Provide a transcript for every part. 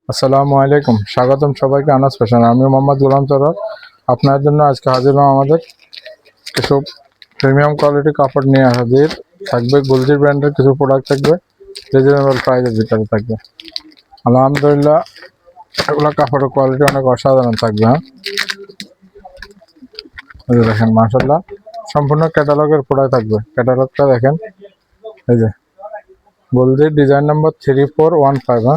আসসালামু আলাইকুম, স্বাগতম সবাইকে আনাস ফ্যাশন। আমি মোহাম্মদ গোলাম তরর আপনার জন্য আজকে হাজির হলাম। আমাদের কিছু প্রিমিয়াম কোয়ালিটি কাপড় নিয়ে হাজির থাকবে। গুলজির ব্র্যান্ডের কিছু প্রোডাক্ট থাকবে, রিজনেবল প্রাইসের ভিতরে থাকবে। আলহামদুলিল্লাহ, এগুলো কাপড়ের কোয়ালিটি অনেক অসাধারণ থাকবে। এই যে দেখেন, মাশাআল্লাহ সম্পূর্ণ ক্যাটালগের প্রোডাক্ট থাকবে। ক্যাটালগটা দেখেন, এই যে গুলজির ডিজাইন নাম্বার 3415।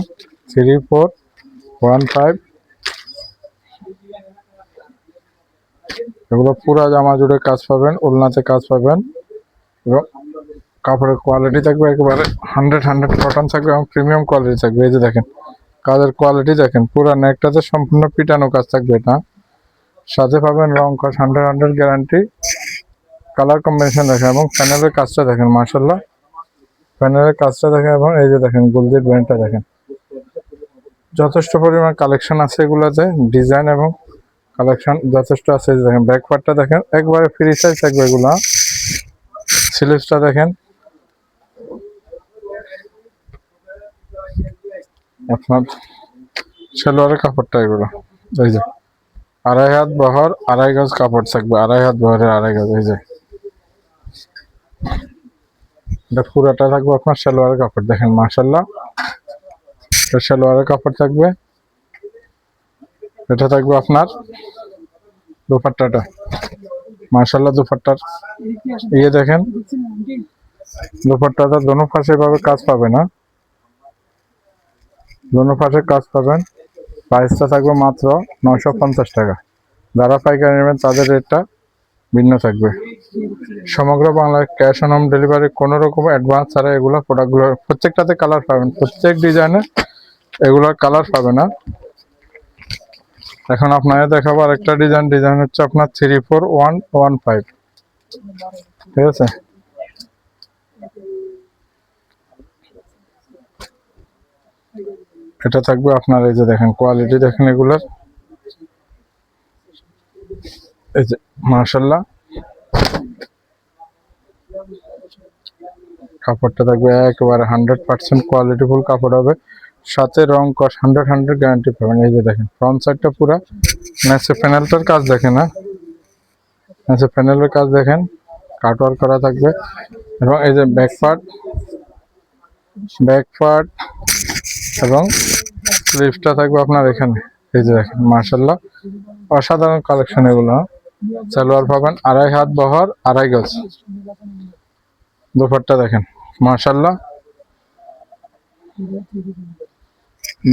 3415। এগুলো পুরা জামা জুড়ে কাজ পাবেন, ওড়নাতে কাজ পাবেন এবং কাপড়ের কোয়ালিটি থাকবে একেবারে 100 কটন থাকবে এবং প্রিমিয়াম কোয়ালিটি থাকবে। এই যে দেখেন কাজের কোয়ালিটি দেখেন, পুরা নেকটাতে সম্পূর্ণ পিটানো কাজ থাকবে। এটা সাথে পাবেন রং কাজ 100 গ্যারান্টি। কালার কম্বিনেশন দেখেন এবং প্যানেলের কাজটা দেখেন, মাশাআল্লাহ প্যানেলের কাজটা দেখেন। এবং এই যে দেখেন গুলজির ব্র্যান্ডটা দেখেন, যথেষ্ট পরিমাণ কালেকশন আছে এগুলোতে, ডিজাইন এবং কালেকশন যথেষ্ট আছে। দেখেন ব্যাক পার্টটা দেখেন, একবারে ফ্রি সাইজ থাকবে এগুলা। স্লিভসটা দেখেন, আপনার সালোয়ারের কাপড়টা এগুলো। এই যে 2.5 হাত বহর 2.5 গজ কাপড় থাকবে, 2.5 হাত বহরের 2.5 গজ। এই যে এটা পুরাটা থাকবে আপনার সালোয়ারের কাপড় দেখেন, মাশাআল্লাহ এটা সালোয়ারের কাপড় থাকবে। এটা থাকবে আপনার দুপাট্টাটা, মাশাআল্লাহ দুপাট্টার ইয়ে দেখেন, দুপাট্টাটা দোনো পাশে ভাবে কাজ পাবে না, দোনো পাশে কাজ পাবেন। প্রাইসটা থাকবে মাত্র 950 টাকা। যারা পাইকারি নেবেন তাদের রেটটা ভিন্ন থাকবে। সমগ্র বাংলায় ক্যাশ অন হোম ডেলিভারি, কোনো রকম অ্যাডভান্স ছাড়া এগুলো প্রোডাক্টগুলো প্রত্যেকটাতে কালার পাবেন, প্রত্যেক ডিজাইনে এগুলোর কালার পাবে না। এখন আপনাকে দেখাবো আরেকটা ডিজাইন হচ্ছে আপনার 34115। ঠিক আছে, এটা থাকবে আপনার, এই যে দেখেন কোয়ালিটি দেখেন এগুলার, এই যে মাশাআল্লাহ কাপড়টা থাকবে একেবারে 100% কোয়ালিটিফুল কাপড় হবে। সাথে রং কস 100 গ্যারান্টি পাবেন। এই যে দেখেন ফ্রন্ট সাইডটা পুরা ম্যাচে প্যানেলটার কাজ দেখেন, না ম্যাচে প্যানেলের কাজ দেখেন, কাটওয়ার্ক করা থাকবে। এবং এই যে ব্যাক পার্ট এবং স্লিভসটা থাকবে আপনার এখানে। এই যে দেখেন মাশাআল্লাহ অসাধারণ কালেকশন এগুলো। সালোয়ার পাবেন 2.5 হাত বহর 2.5 গজ। দুপাট্টা দেখেন মাশাআল্লাহ,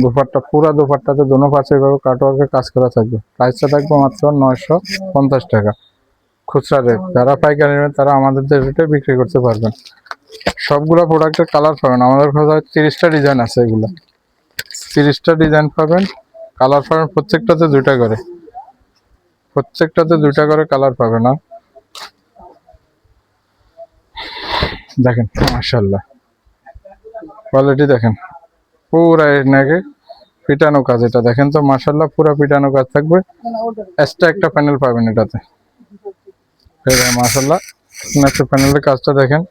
দুপাট্টা পুরা দুপাট্টাতে দোনো পাশে এভাবে কাটওয়ার্কের কাজ করা থাকবে। প্রাইসটা থাকবে মাত্র 950 টাকা খুচরা রেট। যারা পাইকারি নেবেন তারা আমাদের রেটে বিক্রি করতে পারবেন। সবগুলো প্রোডাক্টের কালার পাবেন, আমাদের কাছে 30টা ডিজাইন আছে। এগুলো 30টা ডিজাইন পাবেন, কালার পাবেন প্রত্যেকটাতে 2টা করে, প্রত্যেকটাতে 2টা করে কালার পাবেন। না দেখেন মাশাআল্লাহ কোয়ালিটি দেখেন, পুরা নাকি পিটানো কাজ। এটা দেখেন তো মাশাআল্লাহ পুরা পিটানো কাজ থাকবে। এক্সট্রা একটা প্যানেল পাবেন এটাতে। এই দেখেন মাশাআল্লাহ নেক্সট প্যানেলের কাজটা দেখেন,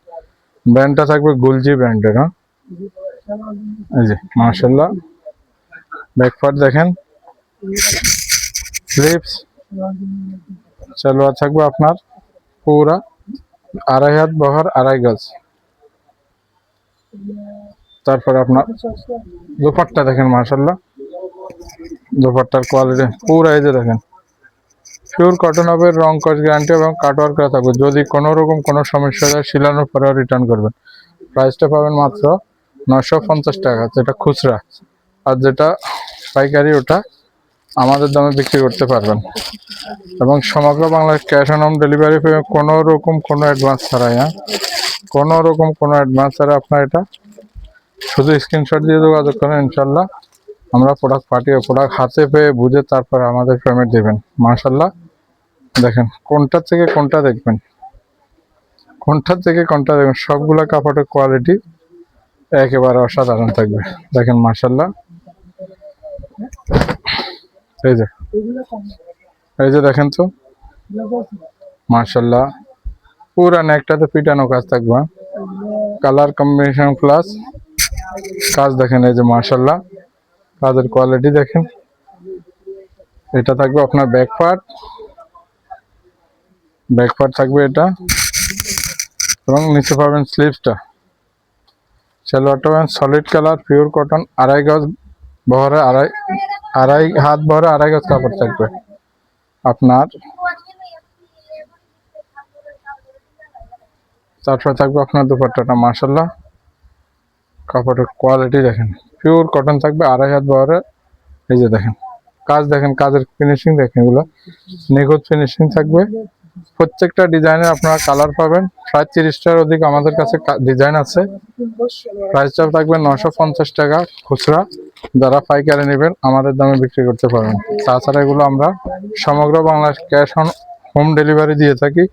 ব্র্যান্ডটা থাকবে গুলজি ব্র্যান্ডের। হ্যাঁ এই যে মাশাআল্লাহ ব্যাক পার্ট দেখেন, স্লিভস, সালোয়ার থাকবে আপনার পুরা 2.5 হাত বহর 2.5 গজ। তারপরে আপনার দুপাট্টা দেখেন মাশাআল্লাহ, দুপাট্টার কোয়ালিটি পুরা এই যে দেখেন পিওর কটন হবে, রং কস গ্যারান্টি এবং কাটওয়ার্ক করা থাকবে। যদি কোনো রকম কোনো সমস্যা হয় সিলানোর পরেও রিটার্ন করবেন। প্রাইসটা পাবেন মাত্র 950 টাকা, যেটা খুচরা। আর যেটা পাইকারি ওটা আমাদের দামে বিক্রি করতে পারবেন। এবং সমগ্র বাংলায় ক্যাশ অন হোম ডেলিভারি পেয়ে কোনো রকম কোনো অ্যাডভান্স ছাড়াই। হ্যাঁ কোনো রকম কোনো অ্যাডভান্স ছাড়া আপনার এটা শুধু স্ক্রিনশট দিয়ে যোগাযোগ করেন, ইনশাল্লাহ আমরা প্রোডাক্ট পাঠিয়ে প্রোডাক্ট হাতে পেয়ে বুঝে তারপরে আমাদের পেমেন্ট দেবেন। মাশাআল্লাহ দেখেন কোনটা থেকে কোনটা দেখবেন, কোনটা থেকে কোনটা দেখবেন, সবগুলা কাপড়ের কোয়ালিটি একেবারে অসাধারণ থাকবে। দেখেন মাশাআল্লাহ এই যে দেখেন তো মাশাআল্লাহ পুরা নেকটাতে পিটানো কাজ থাকবে। কালার কম্বিনেশন প্লাস কাজ দেখেন, এই যে মাশাআল্লাহ কাজের কোয়ালিটি দেখেন। এটা থাকবে আপনার ব্যাক পার্ট থাকবে এটা, এবং নিচে পাবেন স্লিভসটা। সালোয়ারটা পাবেন সলিড কালার, পিওর কটন, 2.5 গজ বহরে, আড়াই হাত বহরে 2.5 গজ কাপড় থাকবে আপনার। তারপরে থাকবে আপনার দুপাট্টাটা, মাশাআল্লাহ কাপড়ের কোয়ালিটি দেখেন, পিওর কটন থাকবে, 2.5 হাত বহরে। এই যে দেখেন কাজ, দেখেন কাজের ফিনিশিং দেখেন, এগুলো নিখুঁত ফিনিশিং থাকবে। প্রত্যেকটা ডিজাইনে আপনারা কালার পাবেন। প্রায় 30টার অধিক আমাদের কাছে ডিজাইন আছে। প্রাইসটা থাকবে 950 টাকা খুচরা। যারা পাইকারি নেবেন আমাদের দামে বিক্রি করতে পারবেন। তাছাড়া এগুলো আমরা সমগ্র Bangladesh cash on home delivery দিয়ে থাকি,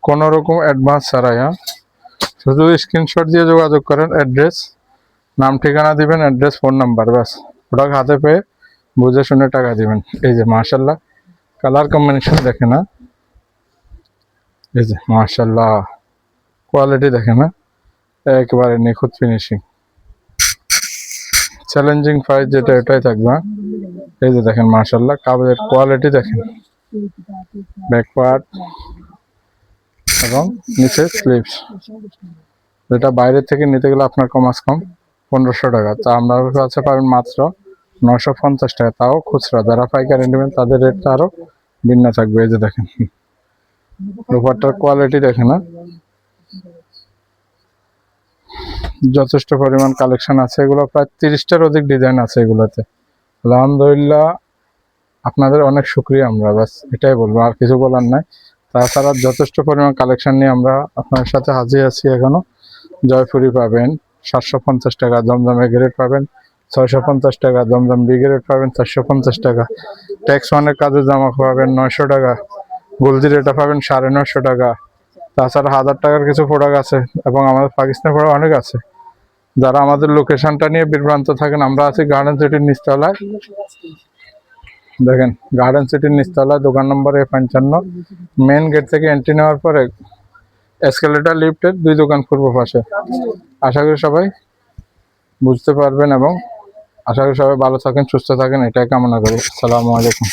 কোনো রকম অ্যাডভান্স ছাড়াই। শুধু স্ক্রিনশট দিয়ে যোগাযোগ করেন, অ্যাড্রেস, নাম ঠিকানা দিবেন, অ্যাড্রেস, ফোন নাম্বার, ব্যাস প্রোডাক্ট হাতে পেয়ে বুঝে শুনে টাকা দিবেন। এই যে মাশাআল্লাহ কালার কম্বিনেশন দেখে না, এই যে মাশাআল্লাহ কোয়ালিটি দেখে না, একেবারে নিখুঁত ফিনিশিং। চ্যালেঞ্জিং প্রাইস যেটা এটাই থাকবে। এই যে দেখেন মাশাআল্লাহ কাপড়ের কোয়ালিটি দেখেন, ব্যাক পার্ট এবং নিচে স্লিভস। যেটা বাইরে থেকে নিতে গেলে আপনার কমাস কম 1500 টাকা, তা আপনার কাছে পাবেন মাত্র 950 টাকা, তাও খুচরা। যারা পাইকারি নেবেন তাদের রেটটা আরো ভিন্ন থাকবে। এই যে দেখেন দুপাট্টার কোয়ালিটি দেখে না, যথেষ্ট পরিমাণ কালেকশন আছে। এগুলো প্রায় 30টার অধিক ডিজাইন আছে এগুলোতে। আলহামদুলিল্লাহ আপনাদের অনেক শুকরিয়া, আমরা বাস এটাই বলবো, আর কিছু বলার নাই। তাছাড়া যথেষ্ট পরিমাণ কালেকশন নিয়ে আমরা আপনার সাথে হাজির আছি এখনো। জয়পুরি পাবেন 750 টাকা, জমজম এ গ্রেড পাবেন 650 টাকা, জমজম বি গ্রেড পাবেন 450 টাকা, ট্যাক্স ওয়ানের কাজে জামা পাবেন 900 টাকা, গোলজির এটা পাবেন 950 টাকা। তাছাড়া 1000 টাকার কিছু প্রোডাক্ট আছে, এবং আমাদের পাকিস্তানি প্রোডাক্ট অনেক আছে। যারা আমাদের লোকেশনটা নিয়ে বিভ্রান্ত থাকেন, আমরা আছি গার্ডেন সিটির নিচতলায়। দেখেন গার্ডেন সিটির নিচতলায়, দোকান নম্বর A55। মেন গেট থেকে এন্ট্রি নেওয়ার পরে এসকেলেটর লিফটের 2 দোকান পূর্ব পাশে। আশা করি সবাই বুঝতে পারবেন, এবং আশা করি সবাই ভালো থাকেন, সুস্থ থাকেন, এটাই কামনা করি। আসসালামু আলাইকুম।